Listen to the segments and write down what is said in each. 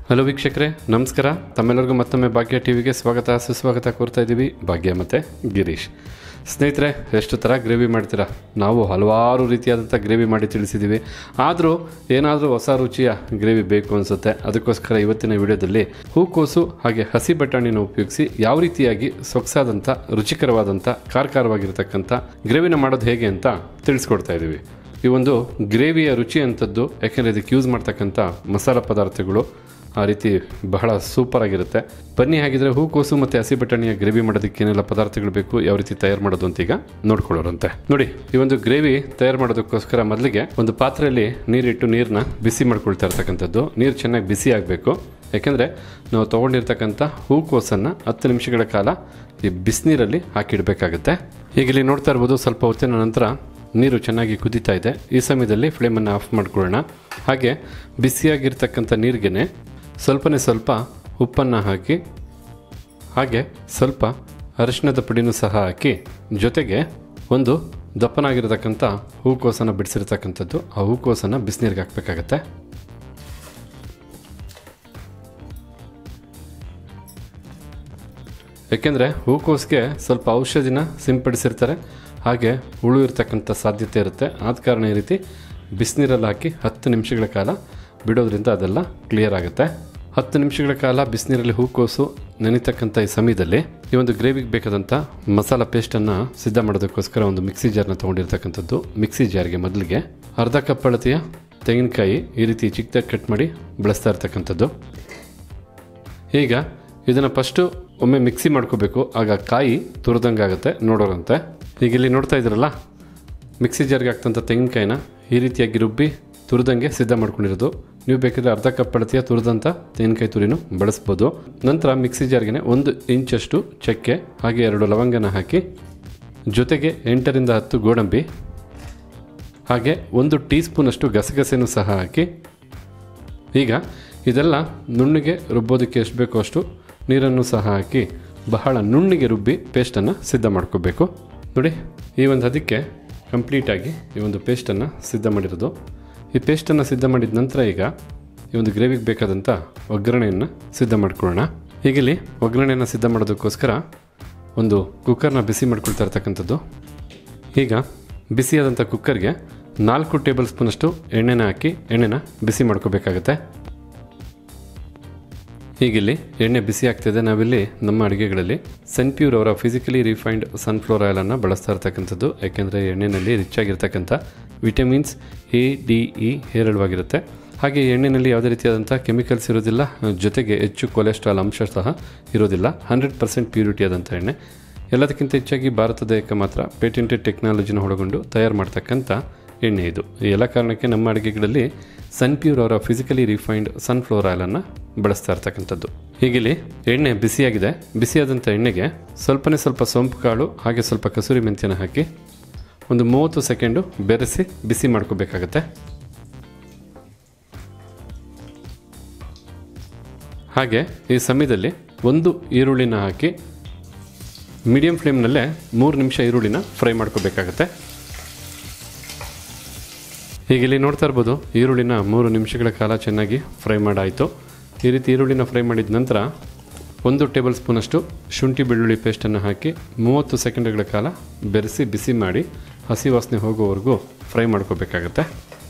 Hello ವೀಕ್ಷಕರೇ, ನಮಸ್ಕಾರ. ತಮ್ಮೆಲ್ಲರಿಗೂ ಮತ್ತೊಮ್ಮೆ ಭಾಗ್ಯ ಟಿವಿಗೆ ಸ್ವಾಗತ ಸುಸ್ವಾಗತ ಕೋರ್ತಾ ಇದ್ದೀವಿ. ಭಾಗ್ಯ ಮತ್ತು ಗಿರೀಶ್. ಸ್ನೇಹಿತರೆ, ಎಷ್ಟು ಥರ ಗ್ರೇವಿ ಮಾಡ್ತೀರಾ? ನಾವು ಹಲವಾರು ರೀತಿಯಾದಂಥ ಗ್ರೇವಿ ಮಾಡಿ ತಿಳಿಸಿದ್ದೀವಿ. ಆದರೂ ಏನಾದರೂ ಹೊಸ ರುಚಿಯ ಗ್ರೇವಿ ಬೇಕು ಅನಿಸುತ್ತೆ. ಅದಕ್ಕೋಸ್ಕರ ಇವತ್ತಿನ ವಿಡಿಯೋದಲ್ಲಿ ಹೂಕೋಸು ಹಾಗೆ ಹಸಿ ಬಟಾಣಿನ ಉಪಯೋಗಿಸಿ ಯಾವ ರೀತಿಯಾಗಿ ಸೊಗಸಾದಂಥ ರುಚಿಕರವಾದಂಥ ಖಾರವಾಗಿರ್ತಕ್ಕಂಥ ಗ್ರೇವಿನ ಮಾಡೋದು ಹೇಗೆ ಅಂತ ತಿಳಿಸ್ಕೊಡ್ತಾ ಇದ್ದೀವಿ. ಈ ಒಂದು ಗ್ರೇವಿಯ ರುಚಿ ಅಂಥದ್ದು, ಯಾಕೆಂದರೆ ಇದಕ್ಕೆ ಯೂಸ್ ಮಾಡ್ತಕ್ಕಂಥ ಮಸಾಲ ಪದಾರ್ಥಗಳು ಆ ರೀತಿ ಬಹಳ ಸೂಪರ್ ಆಗಿರುತ್ತೆ. ಬನ್ನಿ, ಹಾಗಿದ್ರೆ ಹೂಕೋಸು ಮತ್ತು ಹಸಿ ಬಟಾಣಿಯ ಗ್ರೇವಿ ಮಾಡೋದಕ್ಕೆ ಏನೆಲ್ಲ ಪದಾರ್ಥಗಳು ಬೇಕು, ಯಾವ ರೀತಿ ತಯಾರು ಮಾಡೋದು ಅಂತ ಈಗ ನೋಡ್ಕೊಳ್ಳೋರಂತೆ. ನೋಡಿ, ಈ ಒಂದು ಗ್ರೇವಿ ತಯಾರು ಮಾಡೋದಕ್ಕೋಸ್ಕರ ಮೊದಲಿಗೆ ಒಂದು ಪಾತ್ರೆಯಲ್ಲಿ ನೀರಿಟ್ಟು ನೀರನ್ನ ಬಿಸಿ ಮಾಡ್ಕೊಳ್ತಾ ಇರ್ತಕ್ಕಂಥದ್ದು. ನೀರು ಚೆನ್ನಾಗಿ ಬಿಸಿ ಆಗಬೇಕು, ಯಾಕೆಂದರೆ ನಾವು ತೊಗೊಂಡಿರ್ತಕ್ಕಂಥ ಹೂಕೋಸನ್ನು 10 ನಿಮಿಷಗಳ ಕಾಲ ಈ ಬಿಸಿನೀರಲ್ಲಿ ಹಾಕಿಡಬೇಕಾಗುತ್ತೆ. ಈಗ ಇಲ್ಲಿ ನೋಡ್ತಾ ಇರ್ಬೋದು, ಸ್ವಲ್ಪ ಹೊತ್ತಿನ ನಂತರ ನೀರು ಚೆನ್ನಾಗಿ ಕುದೀತಾ ಇದೆ. ಈ ಸಮಯದಲ್ಲಿ ಫ್ಲೇಮನ್ನು ಆಫ್ ಮಾಡ್ಕೊಳ್ಳೋಣ. ಹಾಗೆ ಬಿಸಿಯಾಗಿರ್ತಕ್ಕಂಥ ನೀರಿಗೆನೆ ಸ್ವಲ್ಪ ಉಪ್ಪನ್ನು ಹಾಕಿ, ಹಾಗೆ ಸ್ವಲ್ಪ ಅರಿಶಿಣದ ಪುಡಿನೂ ಸಹ ಹಾಕಿ, ಜೊತೆಗೆ ಒಂದು ದಪ್ಪನಾಗಿರತಕ್ಕಂಥ ಹೂಕೋಸನ್ನು ಬಿಡಿಸಿರ್ತಕ್ಕಂಥದ್ದು, ಆ ಹೂಕೋಸನ್ನು ಬಿಸಿನೀರಿಗೆ ಹಾಕಬೇಕಾಗತ್ತೆ. ಏಕೆಂದರೆ ಹೂಕೋಸಿಗೆ ಸ್ವಲ್ಪ ಔಷಧಿನ ಸಿಂಪಡಿಸಿರ್ತಾರೆ, ಹಾಗೆ ಹುಳು ಇರ್ತಕ್ಕಂಥ ಸಾಧ್ಯತೆ ಇರುತ್ತೆ. ಆದ ಕಾರಣ ಈ ರೀತಿ ಬಿಸಿನೀರಲ್ಲಿ ಹಾಕಿ 10 ನಿಮಿಷಗಳ ಕಾಲ ಬಿಡೋದ್ರಿಂದ ಅದೆಲ್ಲ ಕ್ಲಿಯರ್ ಆಗುತ್ತೆ. 10 ನಿಮಿಷಗಳ ಕಾಲ ಬಿಸಿನೀರಲ್ಲಿ ಹೂಕೋಸು ನೆನೆತಕ್ಕಂಥ ಈ ಸಮಯದಲ್ಲಿ ಈ ಒಂದು ಗ್ರೇವಿಗೆ ಬೇಕಾದಂಥ ಮಸಾಲ ಪೇಸ್ಟನ್ನು ಸಿದ್ಧ ಮಾಡೋದಕ್ಕೋಸ್ಕರ ಒಂದು ಮಿಕ್ಸಿ ಜಾರ್ನ ತೊಗೊಂಡಿರ್ತಕ್ಕಂಥದ್ದು. ಮಿಕ್ಸಿ ಜಾರ್ಗೆ ಮೊದಲಿಗೆ ಅರ್ಧ ಕಪ್ ಅಳತೆಯ ತೆಂಗಿನಕಾಯಿ ಈ ರೀತಿ ಚಿಕ್ಕದಾಗಿ ಕಟ್ ಮಾಡಿ ಬಳಸ್ತಾ ಇರ್ತಕ್ಕಂಥದ್ದು. ಈಗ ಇದನ್ನು ಫಸ್ಟು ಒಮ್ಮೆ ಮಿಕ್ಸಿ ಮಾಡ್ಕೋಬೇಕು, ಆಗ ಕಾಯಿ ತುರಿದಂಗಾಗುತ್ತೆ ನೋಡೋರಂತೆ. ಈಗ ಇಲ್ಲಿ ನೋಡ್ತಾ ಇದ್ರಲ್ಲ, ಮಿಕ್ಸಿ ಜಾರ್ಗೆ ಹಾಕ್ತಂಥ ತೆಂಗಿನಕಾಯಿನ ಈ ರೀತಿಯಾಗಿ ರುಬ್ಬಿ ತುರಿದಂಗೆ ಸಿದ್ಧ ಮಾಡ್ಕೊಂಡಿರೋದು. ನೀವು ಬೇಕಾದರೆ ಅರ್ಧ ಕಪ್ ಅಳತೆಯ ತುರಿದಂಥ ತೆಂಗಿನಕಾಯಿ ತುರಿನೂ ಬಳಸ್ಬೋದು. ನಂತರ ಮಿಕ್ಸಿ ಜಾರ್ಗೆ 1 ಇಂಚಷ್ಟು ಚಕ್ಕೆ ಹಾಗೆ 2 ಲವಂಗನ ಹಾಕಿ, ಜೊತೆಗೆ 8 ರಿಂದ 10 ಗೋಡಂಬಿ ಹಾಗೆ 1 ಟೀ ಸ್ಪೂನಷ್ಟು ಗಸಗಸೆನೂ ಸಹ ಹಾಕಿ, ಈಗ ಇದೆಲ್ಲ ನುಣ್ಣಗೆ ರುಬ್ಬೋದಕ್ಕೆ ಎಷ್ಟು ಬೇಕೋ ಅಷ್ಟು ನೀರನ್ನು ಸಹ ಹಾಕಿ ಬಹಳ ನುಣ್ಣಗೆ ರುಬ್ಬಿ ಪೇಸ್ಟನ್ನು ಸಿದ್ಧ ಮಾಡ್ಕೋಬೇಕು. ನೋಡಿ, ಈ ಒಂದು ಅದಕ್ಕೆ ಕಂಪ್ಲೀಟಾಗಿ ಈ ಒಂದು ಪೇಸ್ಟನ್ನು ಸಿದ್ಧ ಮಾಡಿರೋದು. ಈ ಪೇಸ್ಟನ್ನು ಸಿದ್ಧ ಮಾಡಿದ ನಂತರ ಈಗ ಈ ಒಂದು ಗ್ರೇವಿಗೆ ಬೇಕಾದಂಥ ಒಗ್ಗರಣೆಯನ್ನು ಸಿದ್ಧ ಮಾಡ್ಕೊಳ್ಳೋಣ. ಹೀಗಿಲ್ಲಿ ಒಗ್ಗರಣೆಯನ್ನು ಸಿದ್ಧ ಮಾಡೋದಕ್ಕೋಸ್ಕರ ಒಂದು ಕುಕ್ಕರ್ನ ಬಿಸಿ ಮಾಡ್ಕೊಳ್ತಾ ಇರ್ತಕ್ಕಂಥದ್ದು. ಈಗ ಬಿಸಿಯಾದಂಥ ಕುಕ್ಕರ್ಗೆ 4 ಟೇಬಲ್ ಸ್ಪೂನಷ್ಟು ಎಣ್ಣೆನ ಹಾಕಿ ಎಣ್ಣೆನ ಬಿಸಿ ಮಾಡ್ಕೋಬೇಕಾಗತ್ತೆ. ಹೀಗಿಲ್ಲಿ ಎಣ್ಣೆ ಬಿಸಿ ಆಗ್ತಿದೆ. ನಾವಿಲ್ಲಿ ನಮ್ಮ ಅಡುಗೆಗಳಲ್ಲಿ ಸನ್ಪ್ಯೂರ್ ಅವರ ಫಿಸಿಕಲಿ ರಿಫೈನ್ಡ್ ಸನ್ಫ್ಲವರ್ ಆಯಿಲನ್ನು ಬಳಸ್ತಾ ಇರ್ತಕ್ಕಂಥದ್ದು. ಯಾಕೆಂದರೆ ಎಣ್ಣೆಯಲ್ಲಿ ರಿಚ್ ಆಗಿರ್ತಕ್ಕಂಥ ವಿಟಮಿನ್ಸ್ A, D, E ಹೇರಳವಾಗಿರುತ್ತೆ. ಹಾಗೆ ಎಣ್ಣೆಯಲ್ಲಿ ಯಾವುದೇ ರೀತಿಯಾದಂಥ ಕೆಮಿಕಲ್ಸ್ ಇರೋದಿಲ್ಲ, ಜೊತೆಗೆ ಹೆಚ್ಚು ಕೊಲೆಸ್ಟ್ರಾಲ್ ಅಂಶ ಸಹ ಇರೋದಿಲ್ಲ. 100% ಪ್ಯೂರಿಟಿ ಆದಂಥ ಎಣ್ಣೆ. ಎಲ್ಲದಕ್ಕಿಂತ ಹೆಚ್ಚಾಗಿ ಭಾರತದ ಮಾತ್ರ ಪೇಟೆಂಟೆಡ್ ಟೆಕ್ನಾಲಜಿನ ಒಳಗೊಂಡು ತಯಾರು ಮಾಡ್ತಕ್ಕಂಥ ಎಣ್ಣೆ ಇದು. ಈ ಎಲ್ಲ ಕಾರಣಕ್ಕೆ ನಮ್ಮ ಅಡುಗೆಗಳಲ್ಲಿ ಸನ್ಪ್ಯೂರ್ ಅವರ ಫಿಸಿಕಲಿ ರಿಫೈನ್ಡ್ ಸನ್ಫ್ಲವರ್ ಆಯಿಲನ್ನು ಬಳಸ್ತಾ ಇರ್ತಕ್ಕಂಥದ್ದು. ಹೀಗಿಲ್ಲಿ ಎಣ್ಣೆ ಬಿಸಿಯಾಗಿದೆ. ಬಿಸಿಯಾದಂಥ ಎಣ್ಣೆಗೆ ಸ್ವಲ್ಪ ಸೋಂಪು ಕಾಳು ಹಾಗೆ ಸ್ವಲ್ಪ ಕಸೂರಿ ಮೆಂತ್ಯನ ಹಾಕಿ ಒಂದು 30 ಸೆಕೆಂಡು ಬೆರೆಸಿ ಬಿಸಿ ಮಾಡ್ಕೋಬೇಕಾಗತ್ತೆ. ಹಾಗೆ ಈ ಸಮಯದಲ್ಲಿ 1 ಈರುಳ್ಳಿನ ಹಾಕಿ ಮೀಡಿಯಂ ಫ್ಲೇಮ್ನಲ್ಲೇ 3 ನಿಮಿಷ ಈರುಳ್ಳಿನ ಫ್ರೈ ಮಾಡ್ಕೋಬೇಕಾಗತ್ತೆ. ಹೀಗಿಲ್ಲಿ ನೋಡ್ತಾ ಇರ್ಬೋದು, ಈರುಳ್ಳಿನ 3 ನಿಮಿಷಗಳ ಕಾಲ ಚೆನ್ನಾಗಿ ಫ್ರೈ ಮಾಡಾಯಿತು. ಈ ರೀತಿ ಈರುಳ್ಳಿನ ಫ್ರೈ ಮಾಡಿದ ನಂತರ 1 ಟೇಬಲ್ ಸ್ಪೂನಷ್ಟು ಶುಂಠಿ ಬೆಳ್ಳುಳ್ಳಿ ಪೇಸ್ಟನ್ನು ಹಾಕಿ 30 ಸೆಕೆಂಡ್ಗಳ ಕಾಲ ಬೆರೆಸಿ ಬಿಸಿ ಮಾಡಿ ಹಸಿ ವಾಸನೆ ಹೋಗೋವರೆಗೂ ಫ್ರೈ ಮಾಡ್ಕೋಬೇಕಾಗತ್ತೆ.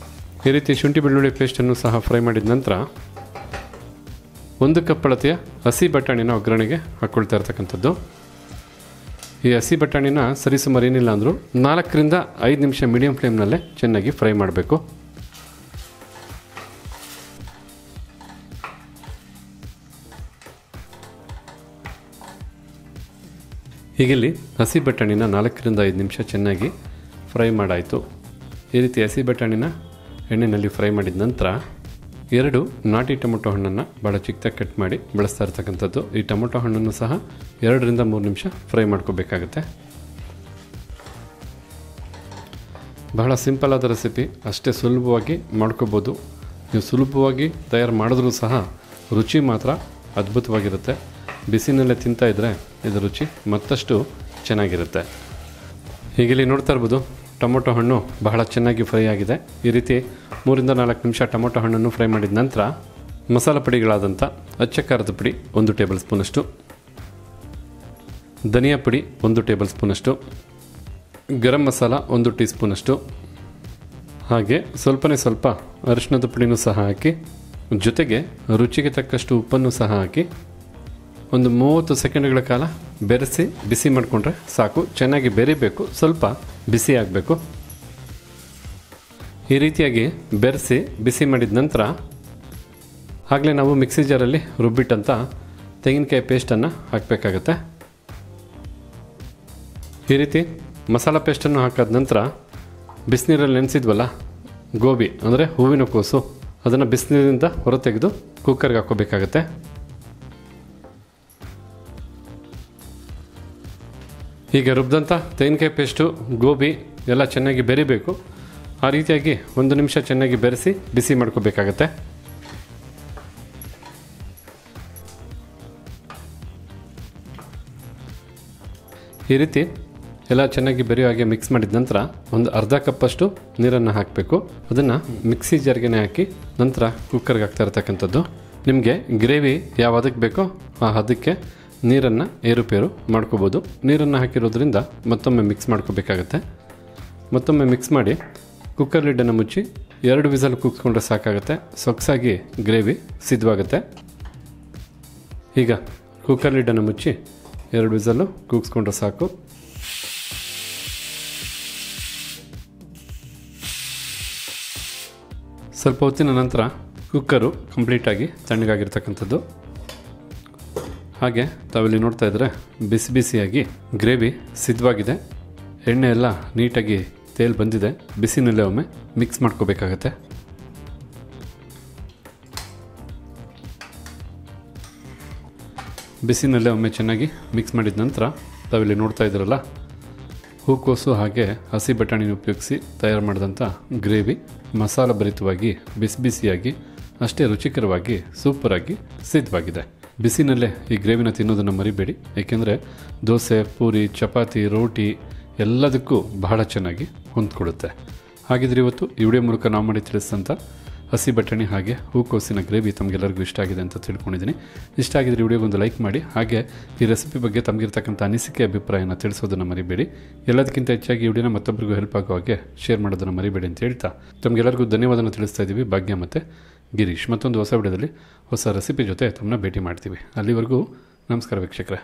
ಈ ರೀತಿ ಶುಂಠಿ ಬೆಳ್ಳುಳ್ಳಿ ಪೇಸ್ಟನ್ನು ಸಹ ಫ್ರೈ ಮಾಡಿದ ನಂತರ 1 ಕಪ್ ಅಳತೆಯ ಹಸಿ ಬಟಾಣಿನ ಒಗ್ಗರಣೆಗೆ ಹಾಕ್ಕೊಳ್ತಾ ಇರ್ತಕ್ಕಂಥದ್ದು. ಈ ಹಸಿ ಬಟಾಣಿನ ಸರಿಸುಮಾರು ಏನಿಲ್ಲ ಅಂದರೂ 4 ರಿಂದ 5 ನಿಮಿಷ ಮೀಡಿಯಂ ಫ್ಲೇಮ್ನಲ್ಲೇ ಚೆನ್ನಾಗಿ ಫ್ರೈ ಮಾಡಬೇಕು. ಹೀಗಿಲ್ಲಿ ಹಸಿ ಬಟಾಣಿನ 4 ರಿಂದ 5 ನಿಮಿಷ ಚೆನ್ನಾಗಿ ಫ್ರೈ ಮಾಡಾಯಿತು. ಈ ರೀತಿ ಹಸಿ ಬಟಾಣಿನ ಎಣ್ಣೆಯಲ್ಲಿ ಫ್ರೈ ಮಾಡಿದ ನಂತರ 2 ನಾಟಿ ಟೊಮೊಟೊ ಹಣ್ಣನ್ನು ಭಾಳ ಚಿಕ್ಕದಾಗಿ ಕಟ್ ಮಾಡಿ ಬಳಸ್ತಾ ಇರ್ತಕ್ಕಂಥದ್ದು. ಈ ಟೊಮೊಟೊ ಹಣ್ಣನ್ನು ಸಹ 2 ರಿಂದ 3 ನಿಮಿಷ ಫ್ರೈ ಮಾಡ್ಕೋಬೇಕಾಗತ್ತೆ. ಬಹಳ ಸಿಂಪಲ್ ಆದ ರೆಸಿಪಿ, ಅಷ್ಟೇ ಸುಲಭವಾಗಿ ಮಾಡ್ಕೋಬೋದು. ನೀವು ಸುಲಭವಾಗಿ ತಯಾರು ಮಾಡಿದ್ರೂ ಸಹ ರುಚಿ ಮಾತ್ರ ಅದ್ಭುತವಾಗಿರುತ್ತೆ. ಬಿಸಿನಲ್ಲೇ ತಿಂತಾ ಇದ್ದರೆ ಇದರ ರುಚಿ ಮತ್ತಷ್ಟು ಚೆನ್ನಾಗಿರುತ್ತೆ. ಹೀಗಿಲ್ಲಿ ನೋಡ್ತಾ ಇರ್ಬೋದು, ಟೊಮೊಟೊ ಹಣ್ಣು ಬಹಳ ಚೆನ್ನಾಗಿ ಫ್ರೈ ಆಗಿದೆ. ಈ ರೀತಿ 3 ರಿಂದ 4 ನಿಮಿಷ ಟೊಮೊಟೊ ಹಣ್ಣನ್ನು ಫ್ರೈ ಮಾಡಿದ ನಂತರ ಮಸಾಲ ಪುಡಿಗಳಾದಂಥ ಅಚ್ಚ ಖಾರದ ಪುಡಿ 1 ಟೇಬಲ್ ಸ್ಪೂನಷ್ಟು, ಧನಿಯಾ ಪುಡಿ 1 ಟೇಬಲ್ ಸ್ಪೂನಷ್ಟು, ಗರಂ ಮಸಾಲ 1 ಟೀ ಸ್ಪೂನಷ್ಟು, ಹಾಗೆ ಸ್ವಲ್ಪ ಅರಿಶಿಣದ ಪುಡಿನೂ ಸಹ ಹಾಕಿ, ಜೊತೆಗೆ ರುಚಿಗೆ ತಕ್ಕಷ್ಟು ಉಪ್ಪನ್ನು ಸಹ ಹಾಕಿ ಒಂದು 30 ಸೆಕೆಂಡ್ಗಳ ಕಾಲ ಬೆರೆಸಿ ಬಿಸಿ ಮಾಡಿಕೊಂಡ್ರೆ ಸಾಕು. ಚೆನ್ನಾಗಿ ಬೆರಿಬೇಕು, ಸ್ವಲ್ಪ ಬಿಸಿ ಆಗಬೇಕು. ಈ ರೀತಿಯಾಗಿ ಬೆರೆಸಿ ಬಿಸಿ ಮಾಡಿದ ನಂತರ ಆಗಲೇ ನಾವು ಮಿಕ್ಸಿ ಜಾರಲ್ಲಿ ರುಬ್ಬಿಟ್ಟಂಥ ತೆಂಗಿನಕಾಯಿ ಪೇಸ್ಟನ್ನು ಹಾಕಬೇಕಾಗತ್ತೆ. ಈ ರೀತಿ ಮಸಾಲ ಪೇಸ್ಟನ್ನು ಹಾಕಾದ ನಂತರ ಬಿಸಿನೀರಲ್ಲಿ ನೆನೆಸಿದ್ವಲ್ಲ ಗೋಬಿ ಅಂದರೆ ಹೂವಿನ ಕೋಸು, ಅದನ್ನು ಬಿಸಿನೀರಿಂದ ಹೊರತೆಗೆದು ಕುಕ್ಕರ್ಗೆ ಹಾಕೋಬೇಕಾಗತ್ತೆ. ಈಗ ರುಬ್ಬಿದಂಥ ತೆಂಗಿನಕಾಯಿ ಪೇಸ್ಟು, ಗೋಬಿ ಎಲ್ಲ ಚೆನ್ನಾಗಿ ಬೆರಿಬೇಕು. ಆ ರೀತಿಯಾಗಿ 1 ನಿಮಿಷ ಚೆನ್ನಾಗಿ ಬೆರೆಸಿ ಬಿಸಿ ಮಾಡ್ಕೋಬೇಕಾಗತ್ತೆ. ಈ ರೀತಿ ಎಲ್ಲ ಚೆನ್ನಾಗಿ ಬೆರೆಯೋ ಹಾಗೆ ಮಿಕ್ಸ್ ಮಾಡಿದ ನಂತರ ಒಂದು ಅರ್ಧ ಕಪ್ಪಷ್ಟು ನೀರನ್ನು ಹಾಕಬೇಕು. ಅದನ್ನು ಮಿಕ್ಸಿ ಜಾರ್ಗೆ ಹಾಕಿ ನಂತರ ಕುಕ್ಕರ್ಗೆ ಹಾಕ್ತಾ ಇರ್ತಕ್ಕಂಥದ್ದು. ನಿಮಗೆ ಗ್ರೇವಿ ಯಾವ ಹದಕ್ಕೆ ಬೇಕೋ ಆ ಹದಕ್ಕೆ ನೀರನ್ನು ಏರುಪೇರು ಮಾಡ್ಕೋಬೋದು. ನೀರನ್ನು ಹಾಕಿರೋದ್ರಿಂದ ಮತ್ತೊಮ್ಮೆ ಮಿಕ್ಸ್ ಮಾಡ್ಕೋಬೇಕಾಗತ್ತೆ. ಮತ್ತೊಮ್ಮೆ ಮಿಕ್ಸ್ ಮಾಡಿ ಕುಕ್ಕರ್ ಲಿಡ್ಡನ್ನು ಮುಚ್ಚಿ 2 ವಿಸಲ್ ಕೂಗಿಸ್ಕೊಂಡ್ರೆ ಸಾಕಾಗುತ್ತೆ. ಸೊಗಸಾಗಿ ಗ್ರೇವಿ ಸಿದ್ಧವಾಗುತ್ತೆ. ಈಗ ಕುಕ್ಕರ್ ಲಿಡ್ಡನ್ನು ಮುಚ್ಚಿ 2 ವಿಸಲ್ಲು ಕೂಗಿಸ್ಕೊಂಡ್ರೆ ಸಾಕು. ಸ್ವಲ್ಪ ಹೊತ್ತಿನ ನಂತರ ಕುಕ್ಕರು ಕಂಪ್ಲೀಟಾಗಿ ತಣ್ಣಗಾಗಿರ್ತಕ್ಕಂಥದ್ದು. ಹಾಗೆ ತಾವಿಲ್ಲಿ ನೋಡ್ತಾ ಇದ್ದರೆ ಬಿಸಿ ಬಿಸಿಯಾಗಿ ಗ್ರೇವಿ ಸಿದ್ಧವಾಗಿದೆ. ಎಣ್ಣೆ ಎಲ್ಲ ನೀಟಾಗಿ ತೇಲ್ ಬಂದಿದೆ. ಬಿಸಿನಲ್ಲೇ ಒಮ್ಮೆ ಮಿಕ್ಸ್ ಮಾಡ್ಕೋಬೇಕಾಗತ್ತೆ. ಬಿಸಿನಲ್ಲೇ ಒಮ್ಮೆ ಚೆನ್ನಾಗಿ ಮಿಕ್ಸ್ ಮಾಡಿದ ನಂತರ ತಾವಿಲ್ಲಿ ನೋಡ್ತಾ ಇದ್ದೀರಲ್ಲ, ಹೂಕೋಸು ಹಾಗೆ ಹಸಿ ಬಟಾಣಿನ ಉಪಯೋಗಿಸಿ ತಯಾರು ಮಾಡಿದಂಥ ಗ್ರೇವಿ ಮಸಾಲ ಭರಿತವಾಗಿ ಬಿಸಿ ಬಿಸಿಯಾಗಿ ಅಷ್ಟೇ ರುಚಿಕರವಾಗಿ ಸೂಪರಾಗಿ ಸಿದ್ಧವಾಗಿದೆ. ಬಿಸಿನಲ್ಲೇ ಈ ಗ್ರೇವಿನ ತಿನ್ನೋದನ್ನು ಮರಿಬೇಡಿ, ಏಕೆಂದರೆ ದೋಸೆ, ಪೂರಿ, ಚಪಾತಿ, ರೋಟಿ ಎಲ್ಲದಕ್ಕೂ ಬಹಳ ಚೆನ್ನಾಗಿ ಹೊಂದ್ಕೊಡುತ್ತೆ. ಹಾಗಿದ್ರೆ ಇವತ್ತು ಈ ವಿಡಿಯೋ ಮೂಲಕ ನಾವು ಮಾಡಿ ತಿಳಿಸಿದಂಥ ಹಸಿ ಬಟಾಣಿ ಹಾಗೆ ಹೂಕೋಸಿನ ಗ್ರೇವಿ ತಮಗೆಲ್ಲರಿಗೂ ಇಷ್ಟ ಆಗಿದೆ ಅಂತ ತಿಳ್ಕೊಂಡಿದ್ದೀನಿ. ಇಷ್ಟ ಆಗಿದ್ರೆ ವಿಡಿಯೋಗೊಂದು ಲೈಕ್ ಮಾಡಿ, ಹಾಗೆ ಈ ರೆಸಿಪಿ ಬಗ್ಗೆ ತಮಗಿರ್ತಕ್ಕಂಥ ಅನಿಸಿಕೆ ಅಭಿಪ್ರಾಯನ ತಿಳಿಸೋದನ್ನು ಮರಿಬೇಡಿ. ಎಲ್ಲದಕ್ಕಿಂತ ಹೆಚ್ಚಾಗಿ ಈ ವಿಡಿಯೋನ ಮತ್ತೊಬ್ಬರಿಗೂ ಹೆಲ್ಪ್ ಆಗೋ ಹಾಗೆ ಶೇರ್ ಮಾಡೋದನ್ನು ಮರಿಬೇಡಿ ಅಂತ ಹೇಳ್ತಾ ತಮಗೆಲ್ಲರಿಗೂ ಧನ್ಯವಾದನ ತಿಳಿಸ್ತಾ ಇದ್ದೀವಿ. ಭಾಗ್ಯ ಮತ್ತು ಗಿರೀಶ್. ಮತ್ತೊಂದು ಹೊಸ ವಿಡಿಯೋದಲ್ಲಿ ಹೊಸ ರೆಸಿಪಿ ಜೊತೆ ತಮ್ಮನ್ನ ಭೇಟಿ ಮಾಡ್ತೀವಿ. ಅಲ್ಲಿವರೆಗೂ ನಮಸ್ಕಾರ ವೀಕ್ಷಕರೇ.